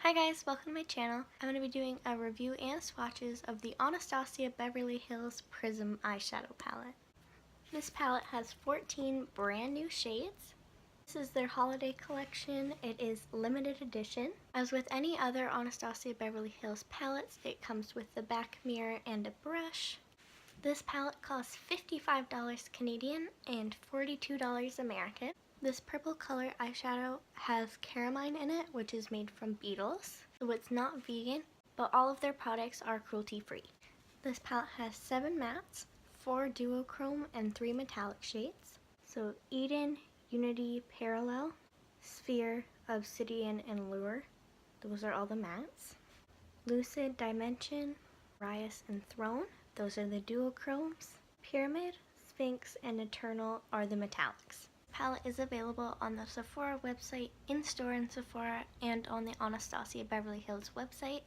Hi guys, welcome to my channel. I'm going to be doing a review and swatches of the Anastasia Beverly Hills Prism eyeshadow palette. This palette has 14 brand new shades. This is their holiday collection. It is limited edition. As with any other Anastasia Beverly Hills palettes, it comes with the back mirror and a brush. This palette costs $55 Canadian and $42 American. This purple color eyeshadow has caramine in it, which is made from beetles. So it's not vegan, but all of their products are cruelty-free. This palette has 7 mattes, 4 duochrome, and 3 metallic shades. So Eden, Unity, Parallel, Sphere, Obsidian, and Lure. Those are all the mattes. Lucid, Dimension, Rias, and Throne. Those are the duochromes. Pyramid, Sphinx, and Eternal are the metallics. The palette is available on the Sephora website, in-store in Sephora, and on the Anastasia Beverly Hills website.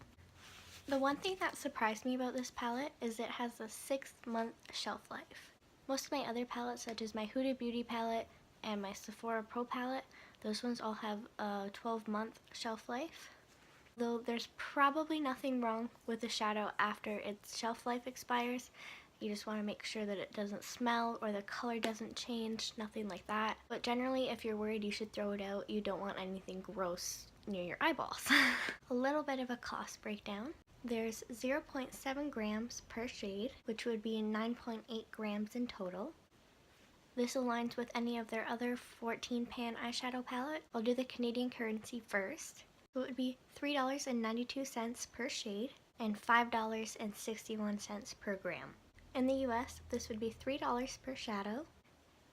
The one thing that surprised me about this palette is it has a 6-month shelf life. Most of my other palettes, such as my Huda Beauty palette and my Sephora Pro palette, those ones all have a 12-month shelf life. Though there's probably nothing wrong with the shadow after its shelf life expires. You just want to make sure that it doesn't smell or the color doesn't change, nothing like that. But generally, if you're worried you should throw it out, you don't want anything gross near your eyeballs. A little bit of a cost breakdown. There's 0.7 grams per shade, which would be 9.8 grams in total. This aligns with any of their other 14-pan eyeshadow palette. I'll do the Canadian currency first. So it would be $3.92 per shade and $5.61 per gram. In the US, this would be $3 per shadow,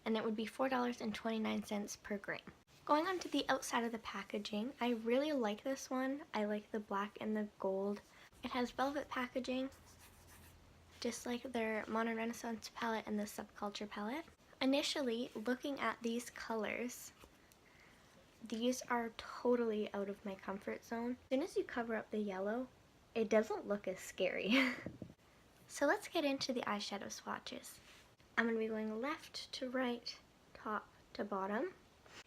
and it would be $4.29 per gram. Going on to the outside of the packaging, I really like this one. I like the black and the gold. It has velvet packaging, just like their Modern Renaissance palette and the Subculture palette. Initially, looking at these colors, these are totally out of my comfort zone. As soon as you cover up the yellow, it doesn't look as scary. So let's get into the eyeshadow swatches. I'm going to be going left to right, top to bottom.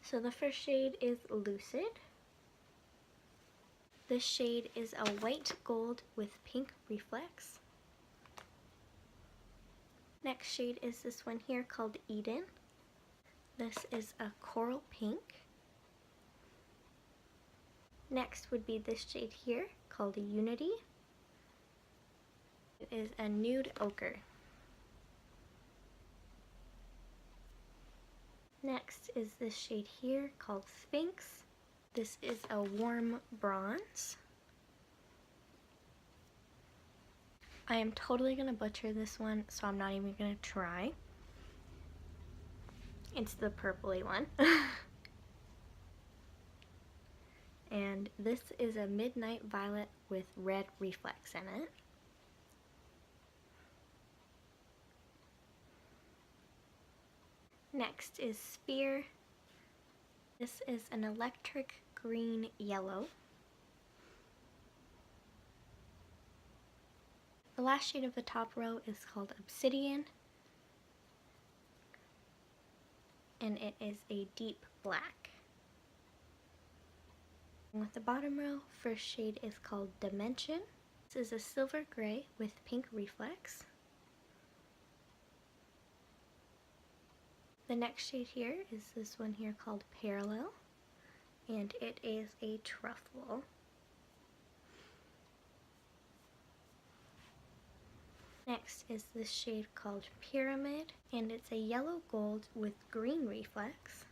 So the first shade is Lucid. This shade is a white gold with pink reflex. Next shade is this one here called Eden. This is a coral pink. Next would be this shade here called Unity. It is a nude ochre. Next is this shade here called Sphinx. This is a warm bronze. I am totally going to butcher this one, so I'm not even going to try. It's the purpley one. And this is a midnight violet with red reflex in it. Next is Sphere. This is an electric green yellow. The last shade of the top row is called Obsidian, and it is a deep black. And with the bottom row, first shade is called Dimension. This is a silver gray with pink reflex. The next shade here is this one here called Parallel, and it is a truffle. Next is this shade called Pyramid, and it's a yellow gold with green reflex.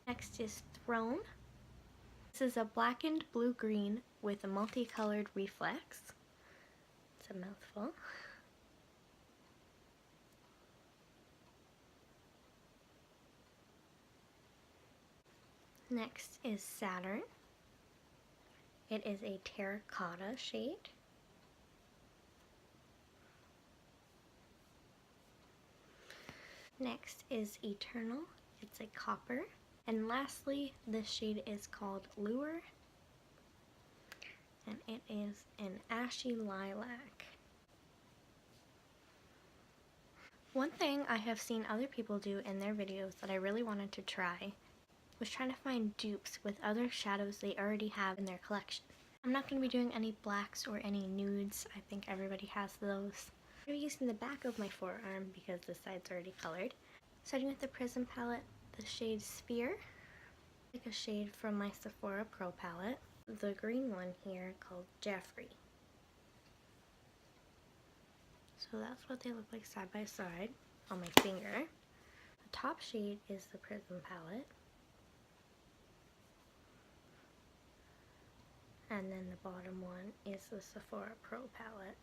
Next is Throne. This is a blackened blue-green with a multicolored reflex. It's a mouthful. Next is Saturn. It is a terracotta shade. Next is Eternal. It's a copper. And lastly, this shade is called Lure, and it is an ashy lilac. One thing I have seen other people do in their videos that I really wanted to try was trying to find dupes with other shadows they already have in their collection. I'm not going to be doing any blacks or any nudes. I think everybody has those. I'm going to be using the back of my forearm because the side's already colored. Starting with the Prism palette, the shade Sphere. Like a shade from my Sephora Pro palette. The green one here called Jeffrey. So that's what they look like side by side on my finger. The top shade is the Prism palette. And then the bottom one is the Sephora Pro palette.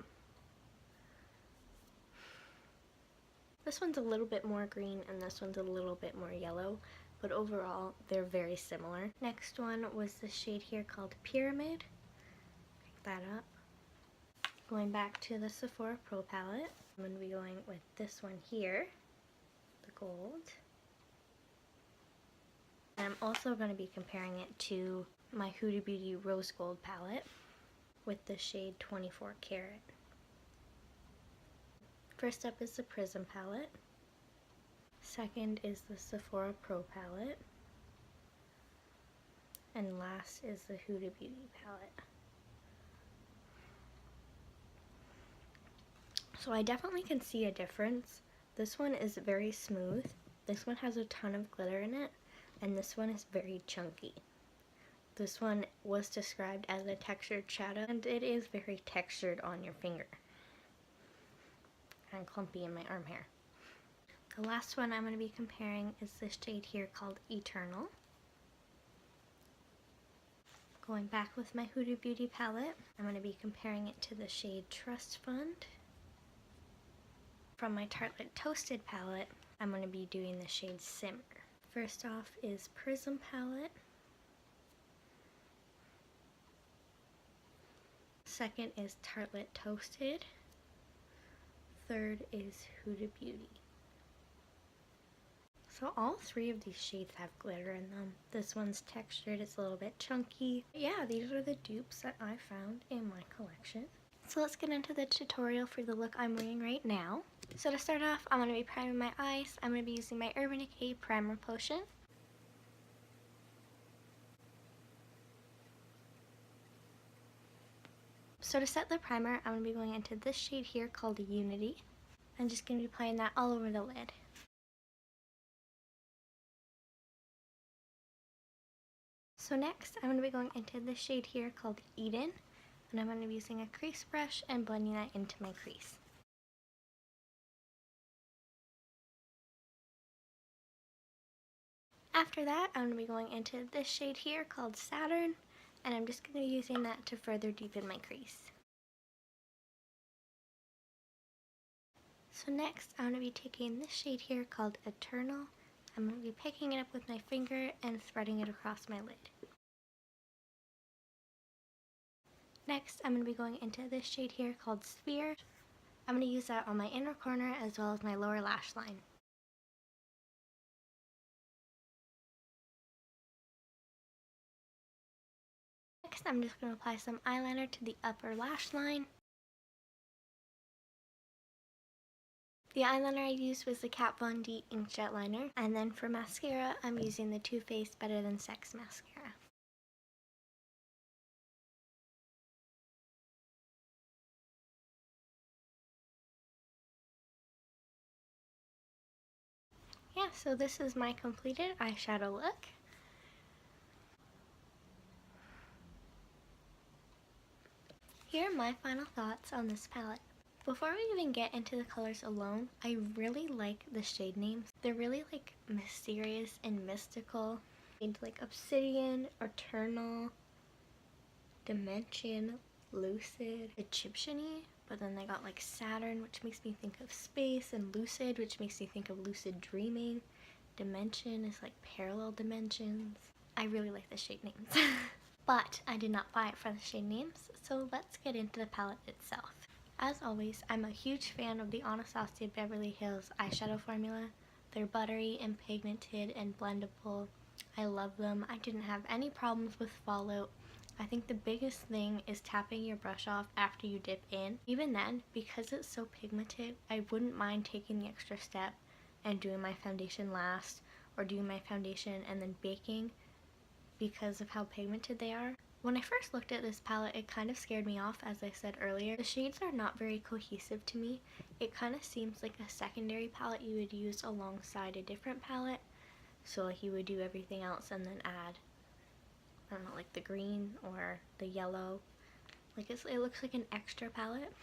This one's a little bit more green and this one's a little bit more yellow, but overall they're very similar. Next one was the shade here called Pyramid. Pick that up. Going back to the Sephora Pro palette, I'm going to be going with this one here, the gold. And I'm also going to be comparing it to my Huda Beauty Rose Gold palette with the shade 24 Karat. First up is the Prism palette. Second is the Sephora Pro palette. And last is the Huda Beauty palette. So I definitely can see a difference. This one is very smooth. This one has a ton of glitter in it. And this one is very chunky. This one was described as a textured shadow, and it is very textured on your finger. Kind of clumpy in my arm hair. The last one I'm going to be comparing is this shade here called Eternal. Going back with my Huda Beauty palette, I'm going to be comparing it to the shade Trust Fund. From my Tartelette Toasted palette, I'm going to be doing the shade Simmer. First off is Prism palette. Second is Tartelette Toasted. Third is Huda Beauty. So all three of these shades have glitter in them. This one's textured, it's a little bit chunky. But yeah, these are the dupes that I found in my collection. So let's get into the tutorial for the look I'm wearing right now. So to start off, I'm going to be priming my eyes. I'm going to be using my Urban Decay Primer Potion. So to set the primer, I'm going to be going into this shade here called Unity. I'm just going to be applying that all over the lid. So next, I'm going to be going into this shade here called Eden. And I'm going to be using a crease brush and blending that into my crease. After that, I'm going to be going into this shade here called Saturn, and I'm just going to be using that to further deepen my crease. So next, I'm going to be taking this shade here called Eternal. I'm going to be picking it up with my finger and spreading it across my lid. Next, I'm going to be going into this shade here called Sphere. I'm going to use that on my inner corner as well as my lower lash line. Next, I'm just going to apply some eyeliner to the upper lash line. The eyeliner I used was the Kat Von D Inkjet Liner. And then for mascara, I'm using the Too Faced Better Than Sex mascara. Yeah, so this is my completed eyeshadow look. Here are my final thoughts on this palette. Before we even get into the colors alone, I really like the shade names. They're really like mysterious and mystical. Like Obsidian, Eternal, Dimension, Lucid, Egyptian-y, but then they got like Saturn, which makes me think of space, and Lucid, which makes me think of lucid dreaming. Dimension is like parallel dimensions. I really like the shade names. But I did not buy it for the shade names, so let's get into the palette itself. As always, I'm a huge fan of the Anastasia Beverly Hills eyeshadow formula. They're buttery and pigmented and blendable. I love them. I didn't have any problems with fallout. I think the biggest thing is tapping your brush off after you dip in. Even then, because it's so pigmented, I wouldn't mind taking the extra step and doing my foundation last, or doing my foundation and then baking because of how pigmented they are. When I first looked at this palette, it kind of scared me off, as I said earlier. The shades are not very cohesive to me. It kind of seems like a secondary palette you would use alongside a different palette. So like you would do everything else and then add, I don't know, like the green or the yellow. Like it looks like an extra palette.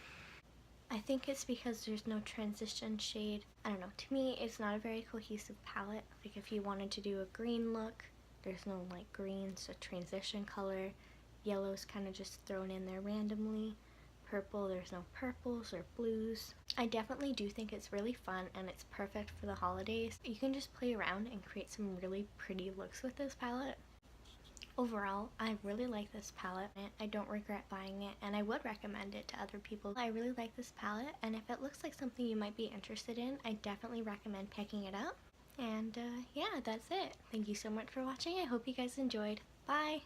I think it's because there's no transition shade. I don't know, to me it's not a very cohesive palette. Like if you wanted to do a green look, there's no like green, so transition color. Yellow's kind of just thrown in there randomly. Purple, there's no purples or blues. I definitely do think it's really fun and it's perfect for the holidays. You can just play around and create some really pretty looks with this palette. Overall, I really like this palette. I don't regret buying it, and I would recommend it to other people. I really like this palette, and if it looks like something you might be interested in, I definitely recommend picking it up. And yeah, that's it. Thank you so much for watching. I hope you guys enjoyed. Bye!